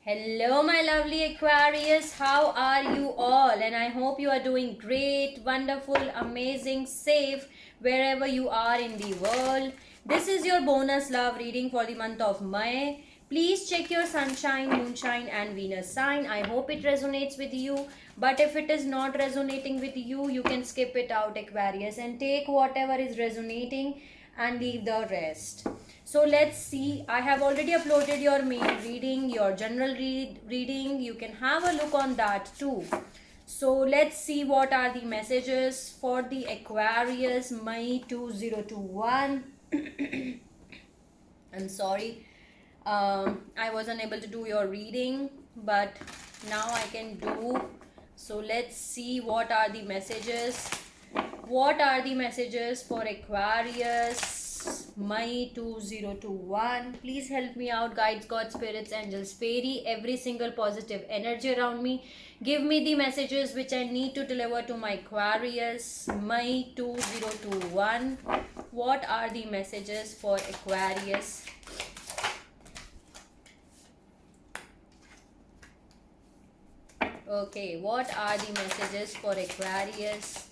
Hello, my lovely Aquarius. How are you all? And I hope you are doing great, wonderful, amazing, safe wherever you are in the world. This is your bonus love reading for the month of May. Please check your sunshine, moonshine, and Venus sign. I hope it resonates with you. But if it is not resonating with you, you can skip it out, Aquarius, and take whatever is resonating and leave the rest. So let's see. I have already uploaded your main reading, your general reading. You can have a look on that too. So let's see what are the messages for the Aquarius May 2021. I'm sorry, I was unable to do your reading, but now I can do. So let's see what are the messages. What are the messages for Aquarius May 2021? Please help me out, guides, God, spirits, angels, fairy, every single positive energy around me. Give me the messages which I need to deliver to my Aquarius May 2021. What are the messages for Aquarius? Okay, what are the messages for Aquarius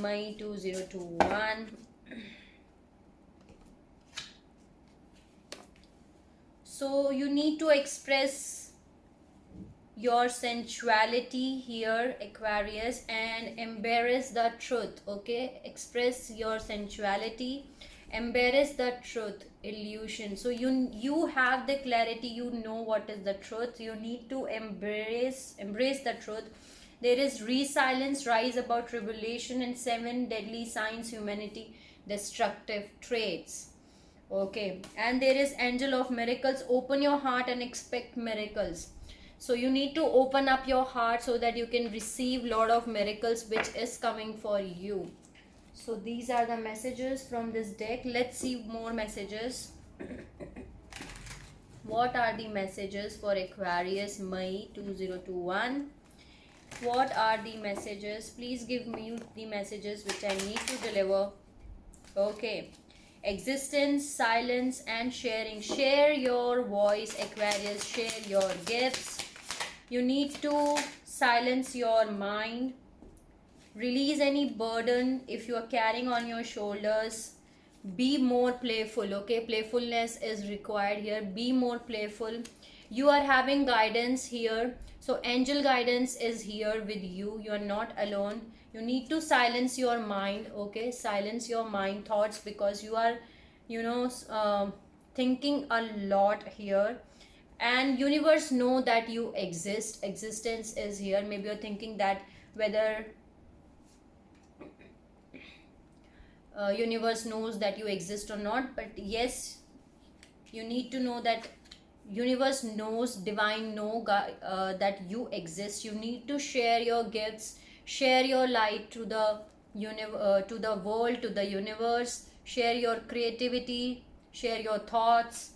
May 2021? So you need to express your sensuality here, Aquarius, and embrace the truth. Okay, express your sensuality, embrace the truth, illusion. So you have the clarity, you know what is the truth. You need to embrace the truth. There is resilience, rise above tribulation, and 7 deadly signs, humanity, destructive traits. Okay, and there is angel of miracles. Open your heart and expect miracles. So you need to open up your heart so that you can receive lot of miracles which is coming for you. So these are the messages from this deck. Let's see more messages. What are the messages for Aquarius May 2021? What are the messages? Please give me the messages which I need to deliver. Okay, existence, silence, and sharing. Share your voice, Aquarius. Share your gifts. You need to silence your mind. Release any burden if you are carrying on your shoulders. Be more playful. Okay, playfulness is required here. Be more playful. You are having guidance here. So angel guidance is here with you. You are not alone. You need to silence your mind. Okay, silence your mind thoughts, because you are thinking a lot here, and universe know that you exist. Existence is here. Maybe you're thinking that whether universe knows that you exist or not, but yes, you need to know that universe knows, divine know that you exist. You need to share your gifts, share your light to the to the world, to the universe. Share your creativity, share your thoughts.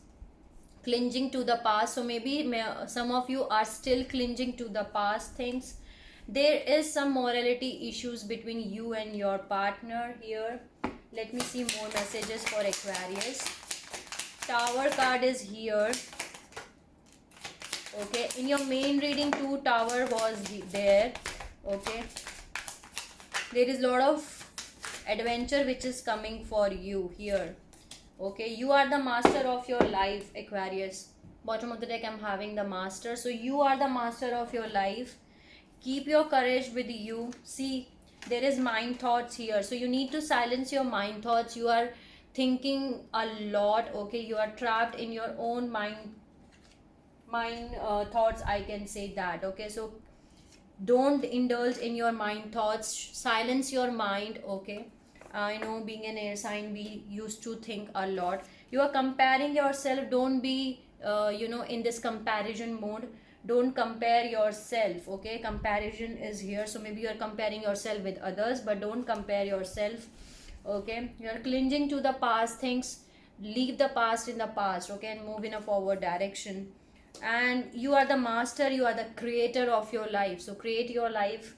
Clinging to the past, so maybe some of you are still clinging to the past things. There is some morality issues between you and your partner here. Let me see more messages for Aquarius. Tower card is here. Okay, in your main reading, 2 tower was there. Okay, there is a lot of adventure which is coming for you here. Okay, you are the master of your life, Aquarius. Bottom of the deck, I'm having the master. So you are the master of your life. Keep your courage with you. See, there is mind thoughts here. So you need to silence your mind thoughts. You are thinking a lot. Okay, you are trapped in your own mind thoughts, I can say that. Okay, so don't indulge in your mind thoughts. Silence your mind. Okay, I know, being an air sign, we used to think a lot. You are comparing yourself. Don't be in this comparison mode. Don't compare yourself. Okay, comparison is here. So maybe you are comparing yourself with others, but don't compare yourself. Okay, you are clinging to the past things. Leave the past in the past. Okay, and move in a forward direction. And you are the master, you are the creator of your life. So create your life.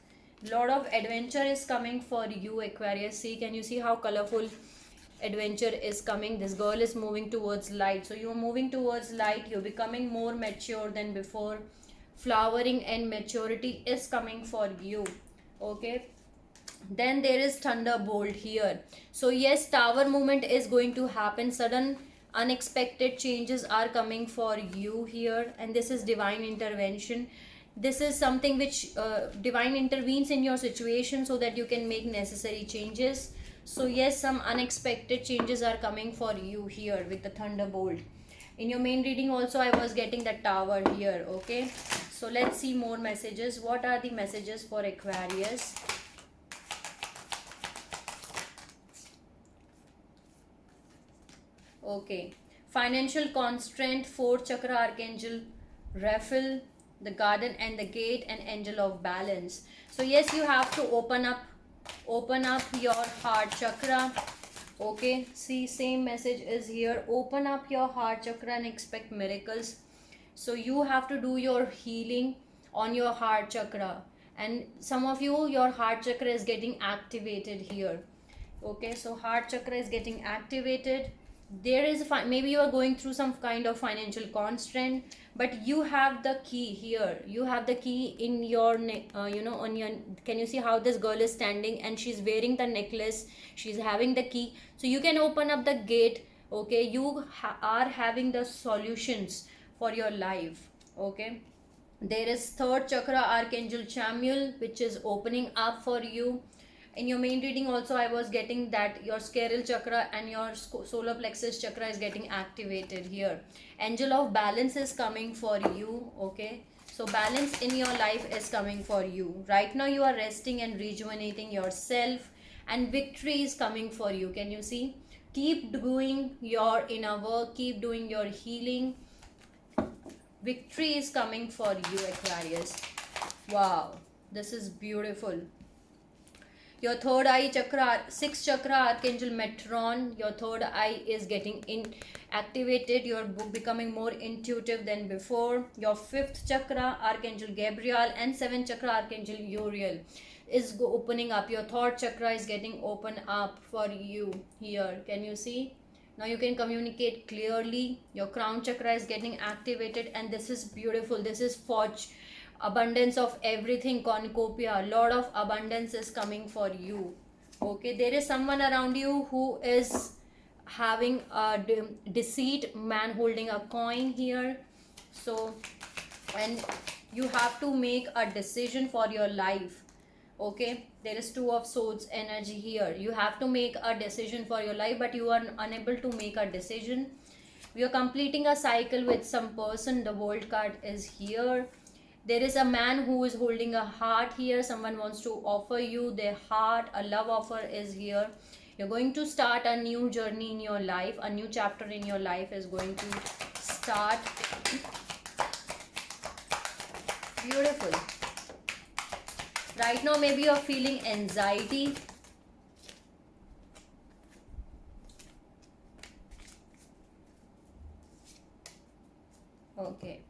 Lot of adventure is coming for you, Aquarius. See, can you see how colorful adventure is coming. This girl is moving towards light, so you're moving towards light, you're becoming more mature than before. Flowering and maturity is coming for you. Okay, then there is thunderbolt here. So yes, tower movement is going to happen. Sudden unexpected changes are coming for you here, and this is divine intervention. This is something which divine intervenes in your situation so that you can make necessary changes. So yes, some unexpected changes are coming for you here with the thunderbolt. In your main reading also I was getting the tower here. Okay, so let's see more messages. What are the messages for Aquarius? Okay, financial constraint, 4th chakra archangel Raphael, the garden and the gate, and angel of balance. So yes, you have to open up your heart chakra. Okay, see, same message is here. Open up your heart chakra and expect miracles. So you have to do your healing on your heart chakra, and some of you, your heart chakra is getting activated here. Okay, so heart chakra is getting activated. There is maybe you are going through some kind of financial constraint, but you have the key here. You have the key in your on your, can you see how this girl is standing and she's wearing the necklace, she's having the key, so you can open up the gate. Okay, you are having the solutions for your life. Okay, there is 3rd chakra archangel Chamuel, which is opening up for you. In your main reading also I was getting that your scleral chakra and your solar plexus chakra is getting activated here. Angel of balance is coming for you. Okay, so balance in your life is coming for you. Right now you are resting and rejuvenating yourself, and victory is coming for you. Can you see? Keep doing your inner work, keep doing your healing. Victory is coming for you, Aquarius. Wow, this is beautiful. Your third eye chakra, 6th chakra archangel Metron, your third eye is getting activated. You're becoming more intuitive than before. Your 5th chakra archangel Gabriel and 7th chakra archangel Uriel is opening up. Your third chakra is getting open up for you here. Can you see? Now you can communicate clearly. Your crown chakra is getting activated, and this is beautiful. This is forge, abundance of everything, cornucopia. A lot of abundance is coming for you. Okay, there is someone around you who is having a deceit, man holding a coin here. So, and you have to make a decision for your life. Okay, there is 2 of swords energy here. You have to make a decision for your life, but you are unable to make a decision. We are completing a cycle with some person. The world card is here. There is a man who is holding a heart here. Someone wants to offer you their heart. A love offer is here. You're going to start a new journey in your life. A new chapter in your life is going to start. Beautiful. Right now maybe you're feeling anxiety. Okay,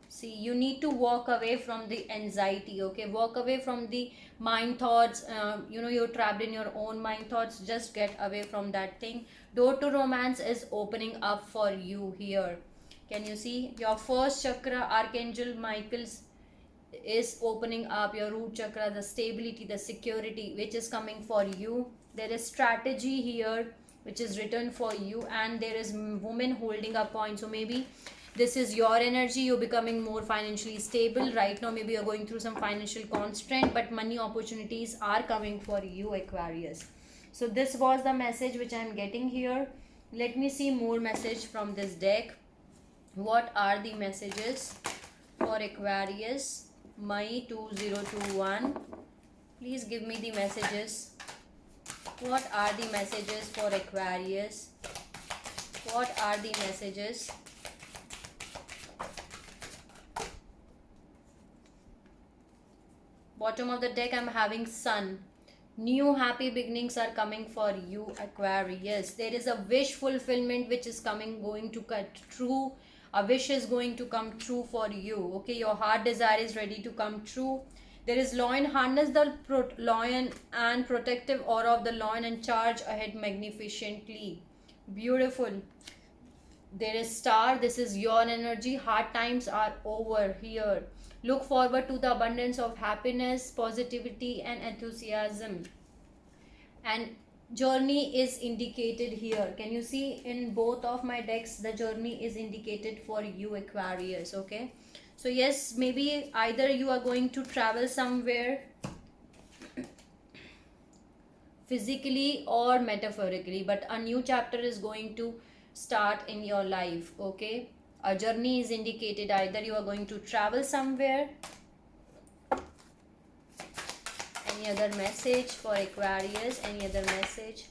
see, you need to walk away from the anxiety. Okay, walk away from the mind thoughts. You're trapped in your own mind thoughts. Just get away from that thing. Door to romance is opening up for you here. Can you see? Your 1st chakra archangel Michael's is opening up. Your root chakra, the stability, the security, which is coming for you. There is strategy here which is written for you, and there is woman holding a coin. So maybe this is your energy. You're becoming more financially stable. Right now maybe you're going through some financial constraint, but money opportunities are coming for you, Aquarius. So this was the message which I'm getting here. Let me see more message from this deck. What are the messages for Aquarius? May 2021. Please give me the messages. What are the messages for Aquarius? What are the messages? Bottom of the deck I'm having Sun. New happy beginnings are coming for you, Aquarius. There is a wish fulfillment which is going to cut true. A wish is going to come true for you. Okay, your heart desire is ready to come true. There is lion, harness the lion and protective aura of the lion and charge ahead magnificently. Beautiful. There is star, this is your energy. Hard times are over here. Look forward to the abundance of happiness, positivity and enthusiasm. And journey is indicated here. Can you see in both of my decks the journey is indicated for you, Aquarius? Okay, so yes, maybe either you are going to travel somewhere physically or metaphorically, but a new chapter is going to start in your life. Okay, a journey is indicated, either you are going to travel somewhere. Any other message for Aquarius? Any other message?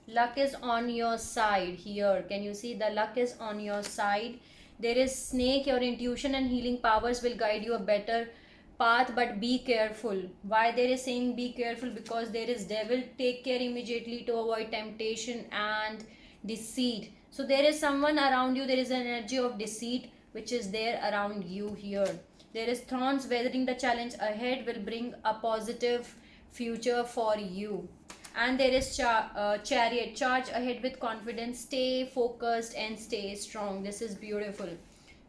Luck is on your side here. Can you see the luck is on your side? There is snake. Your intuition and healing powers will guide you a better path, but be careful. Why there is saying be careful? Because there is devil. Take care immediately to avoid temptation and deceit. So there is someone around you. There is an energy of deceit which is there around you here. There is thorns. Weathering the challenge ahead will bring a positive future for you. And there is chariot. Charge ahead with confidence. Stay focused and stay strong. This is beautiful.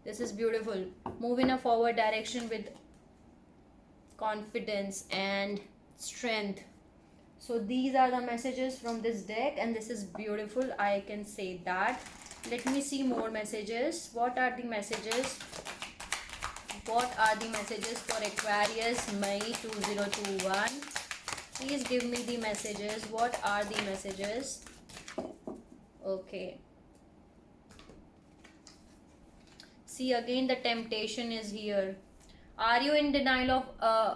This is beautiful. Move in a forward direction with confidence and strength. So these are the messages from this deck, and this is beautiful, I can say that. Let me see more messages. What are the messages? What are the messages for Aquarius May 2021? Please give me the messages. What are the messages? Okay. See, again the temptation is here. Are you in denial of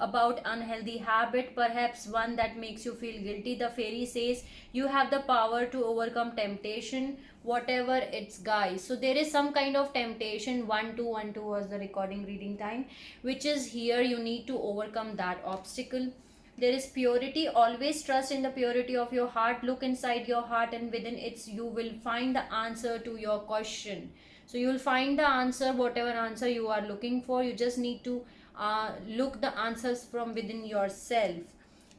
about unhealthy habit, perhaps one that makes you feel guilty? The fairy says you have the power to overcome temptation, whatever it's, guys. So there is some kind of temptation. 1212 was the recording reading time, which is here. You need to overcome that obstacle. There is purity. Always trust in the purity of your heart. Look inside your heart, and within it you will find the answer to your question. So you will find the answer, whatever answer you are looking for. You just need to look the answers from within yourself.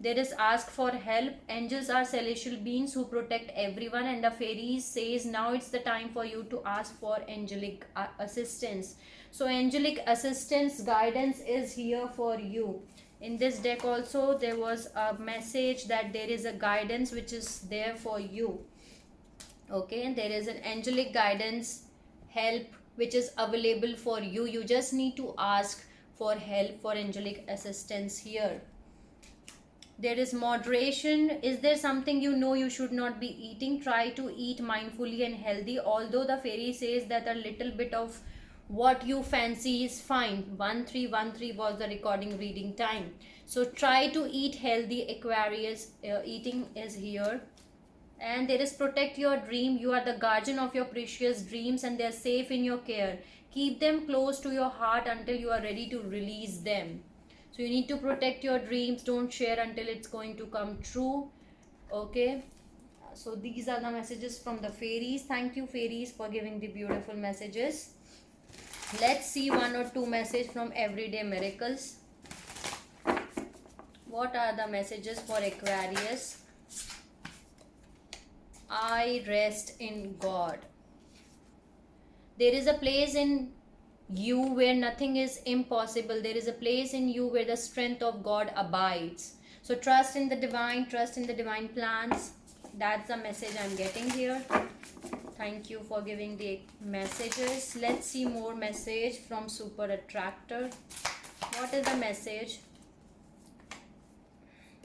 There is ask for help. Angels are celestial beings who protect everyone, and the fairies says now it's the time for you to ask for angelic assistance. So angelic assistance, guidance is here for you. In this deck also there was a message that there is a guidance which is there for you. Okay, there is an angelic guidance, help which is available for you. You just need to ask for help, for angelic assistance here. There is moderation. Is there something you know you should not be eating? Try to eat mindfully and healthy, although the fairy says that a little bit of what you fancy is fine. 1313 was the recording reading time. So try to eat healthy, Aquarius. Eating is here. And there is protect your dream. You are the guardian of your precious dreams, and they are safe in your care. Keep them close to your heart until you are ready to release them. So you need to protect your dreams. Don't share until it's going to come true. Okay, so these are the messages from the fairies. Thank you, fairies, for giving the beautiful messages. Let's see one or two messages from Everyday Miracles. What are the messages for Aquarius? I rest in God. There is a place in you where nothing is impossible. There is a place in you where the strength of God abides. So trust in the divine, trust in the divine plans. That's the message I'm getting here. Thank you for giving the messages. Let's see more message from Super Attractor. What is the message?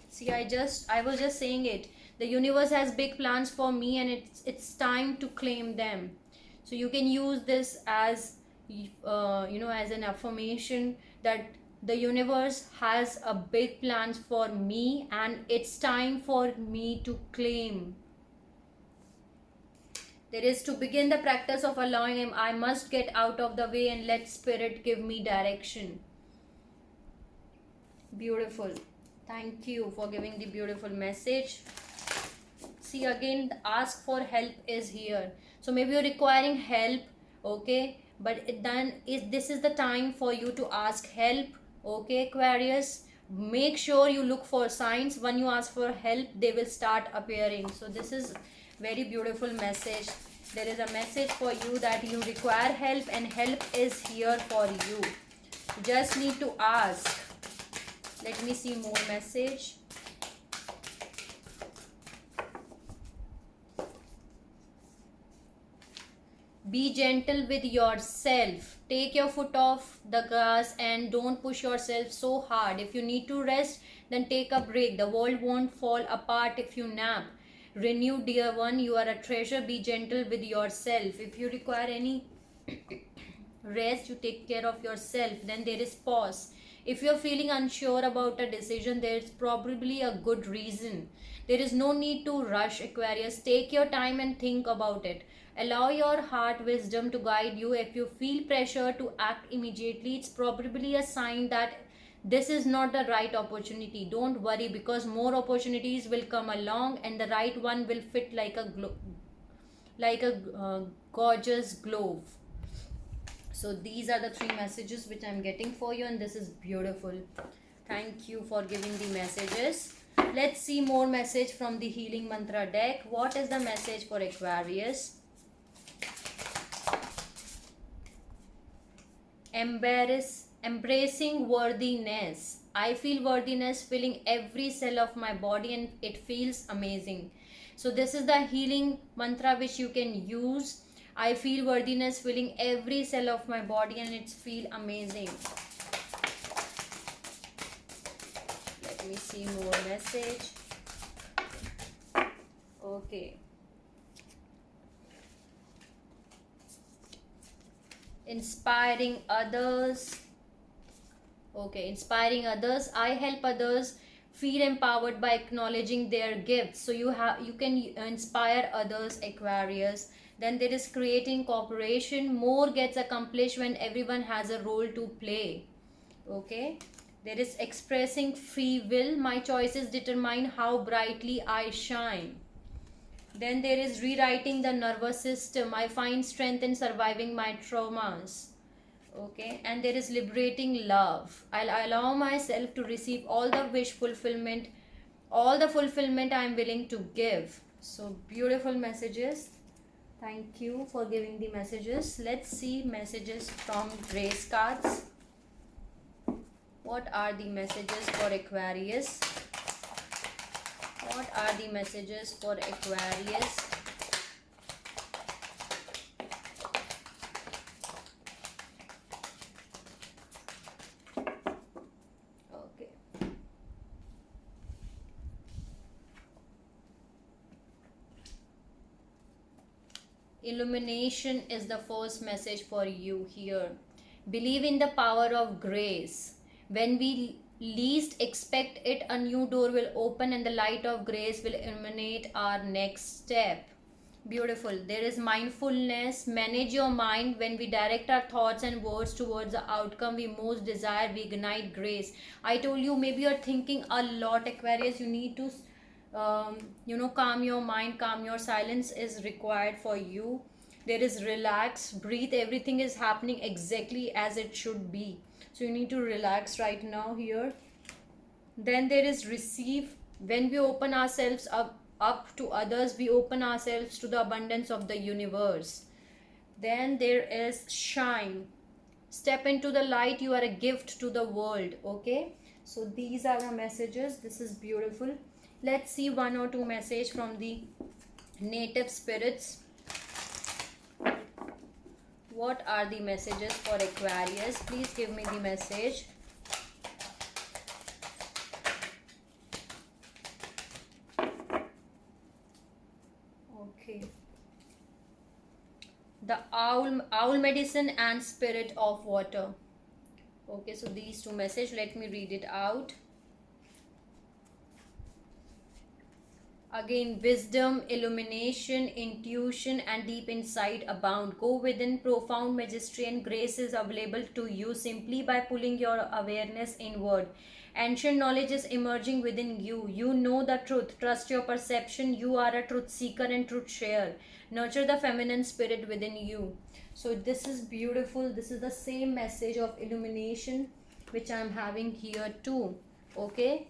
See, I was just saying it. The universe has big plans for me, and it's time to claim them. So you can use this as as an affirmation that the universe has a big plans for me, and it's time for me to claim. There is to begin the practice of allowing him. I must get out of the way and let spirit give me direction. Beautiful. Thank you for giving the beautiful message. See, again, the ask for help is here. So maybe you're requiring help, okay? But then is this is the time for you to ask help, okay, Aquarius? Make sure you look for signs. When you ask for help, they will start appearing. So this is very beautiful message. There is a message for you that you require help, and help is here for you. You just need to ask. Let me see more message. Be gentle with yourself. Take your foot off the gas and don't push yourself so hard. If you need to rest, then take a break. The world won't fall apart if you nap. Renew, dear one. You are a treasure. Be gentle with yourself. If you require any rest, you take care of yourself. Then there is pause. If you're feeling unsure about a decision, there's probably a good reason. There is no need to rush, Aquarius. Take your time and think about it. Allow your heart wisdom to guide you. If you feel pressure to act immediately, it's probably a sign that this is not the right opportunity. Don't worry, because more opportunities will come along and the right one will fit like a gorgeous glove. So these are the 3 messages which I'm getting for you, and this is beautiful. Thank you for giving the messages. Let's see more message from the healing mantra deck. What is the message for Aquarius? Embracing worthiness. I feel worthiness filling every cell of my body and it feels amazing. So this is the healing mantra which you can use. I feel worthiness filling every cell of my body and it feels amazing. Let me see more message. Okay. Inspiring others. Okay, inspiring others. I help others feel empowered by acknowledging their gifts. So you can inspire others, Aquarius. Then there is creating cooperation. More gets accomplished when everyone has a role to play. Okay. There is expressing free will. My choices determine how brightly I shine. Then there is rewriting the nervous system. I find strength in surviving my traumas. Okay. And there is liberating love. I'll allow myself to receive all the wish fulfillment, all the fulfillment I am willing to give. So beautiful messages. Thank you for giving the messages. Let's see messages from Grace cards. What are the messages for Aquarius? What are the messages for Aquarius? Okay. Illumination is the first message for you here. Believe in the power of grace. When we least expect it, a new door will open and the light of grace will illuminate our next step. Beautiful. There is mindfulness. Manage your mind. When we direct our thoughts and words towards the outcome we most desire, we ignite grace. I told you, maybe you're thinking a lot, Aquarius. You need to calm your mind, calm your silence is required for you. There is relax, breathe. Everything is happening exactly as it should be. So you need to relax right now here. Then there is receive. When we open ourselves up to others, we open ourselves to the abundance of the universe. Then there is shine. Step into the light. You are a gift to the world. Okay. So these are the messages. This is beautiful. Let's see 1 or 2 message from the native spirits. What are the messages for Aquarius? Please give me the message. Okay. The owl medicine and spirit of water. Okay, so these 2 messages, let me read it out. Again, wisdom, illumination, intuition, and deep insight abound. Go within. Profound majesty and grace is available to you simply by pulling your awareness inward. Ancient knowledge is emerging within you. You know the truth. Trust your perception. You are a truth seeker and truth sharer. Nurture the feminine spirit within you. So, this is beautiful. This is the same message of illumination which I am having here too. Okay.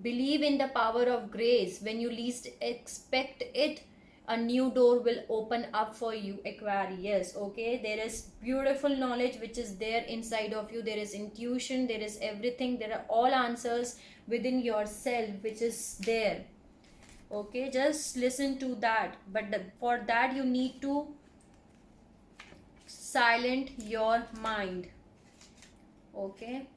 Believe in the power of grace. When you least expect it, a new door will open up for you, Aquarius. Okay, there is beautiful knowledge which is there inside of you. There is intuition, there is everything, there are all answers within yourself which is there. Okay, just listen to that. But for that you need to silent your mind. Okay.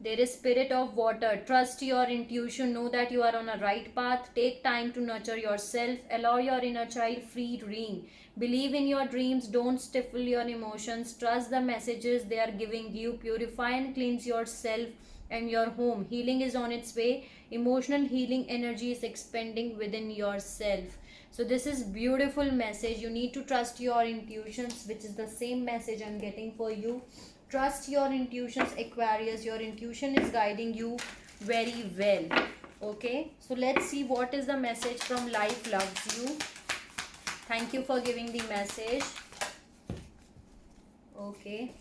There is spirit of water. Trust your intuition. Know that you are on a right path. Take time to nurture yourself. Allow your inner child free reign. Believe in your dreams. Don't stifle your emotions. Trust the messages they are giving you. Purify and cleanse yourself and your home. Healing is on its way. Emotional healing energy is expanding within yourself. So this is beautiful message. You need to trust your intuitions, which is the same message I'm getting for you. Trust your intuitions, Aquarius. Your intuition is guiding you very well. Okay, so let's see what is the message from Life Loves You. Thank you for giving the message. Okay,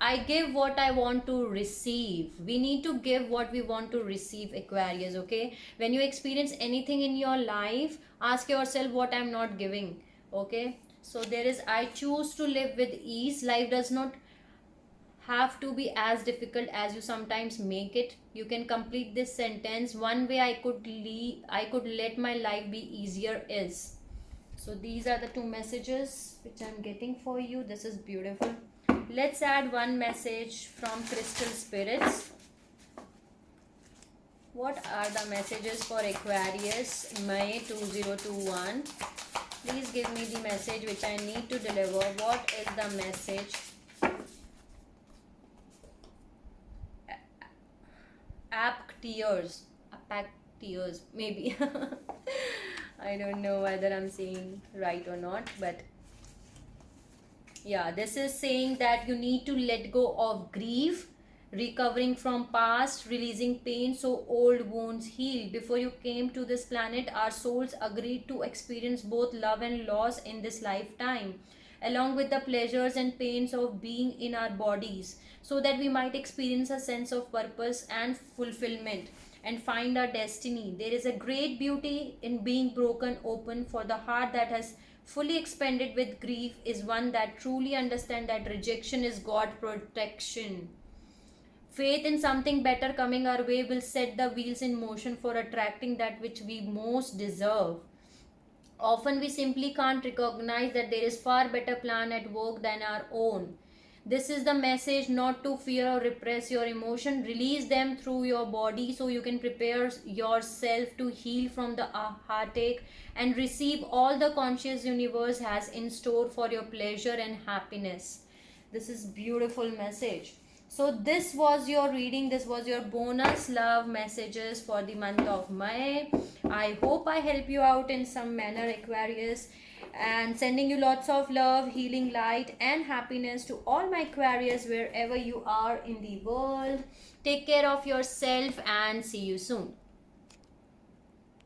I give what I want to receive. We need to give what we want to receive, Aquarius. Okay, when you experience anything in your life, ask yourself what I'm not giving. Okay, so there is, I choose to live with ease. Life does not have to be as difficult as you sometimes make it. You can complete this sentence. One way I could let my life be easier is. So these are the two messages which I'm getting for you. This is beautiful. Let's add one message from Crystal Spirits. What are the messages for Aquarius May 2021? Please give me the message which I need to deliver. What is the message? Tears, maybe. I don't know whether I'm saying right or not, but yeah, this is saying that you need to let go of grief, recovering from past, releasing pain so old wounds heal. Before you came to this planet, our souls agreed to experience both love and loss in this lifetime, along with the pleasures and pains of being in our bodies, so that we might experience a sense of purpose and fulfillment and find our destiny. There is a great beauty in being broken open, for the heart that has fully expanded with grief is one that truly understands that rejection is God's protection. Faith in something better coming our way will set the wheels in motion for attracting that which we most deserve. Often we simply can't recognize that there is far better plan at work than our own. This is the message: not to fear or repress your emotion. Release them through your body so you can prepare yourself to heal from the heartache and receive all the conscious universe has in store for your pleasure and happiness. This is beautiful message. So this was your reading. This was your bonus love messages for the month of May. I hope I help you out in some manner, Aquarius, and sending you lots of love, healing, light and happiness to all my Aquarius wherever you are in the world. Take care of yourself and see you soon.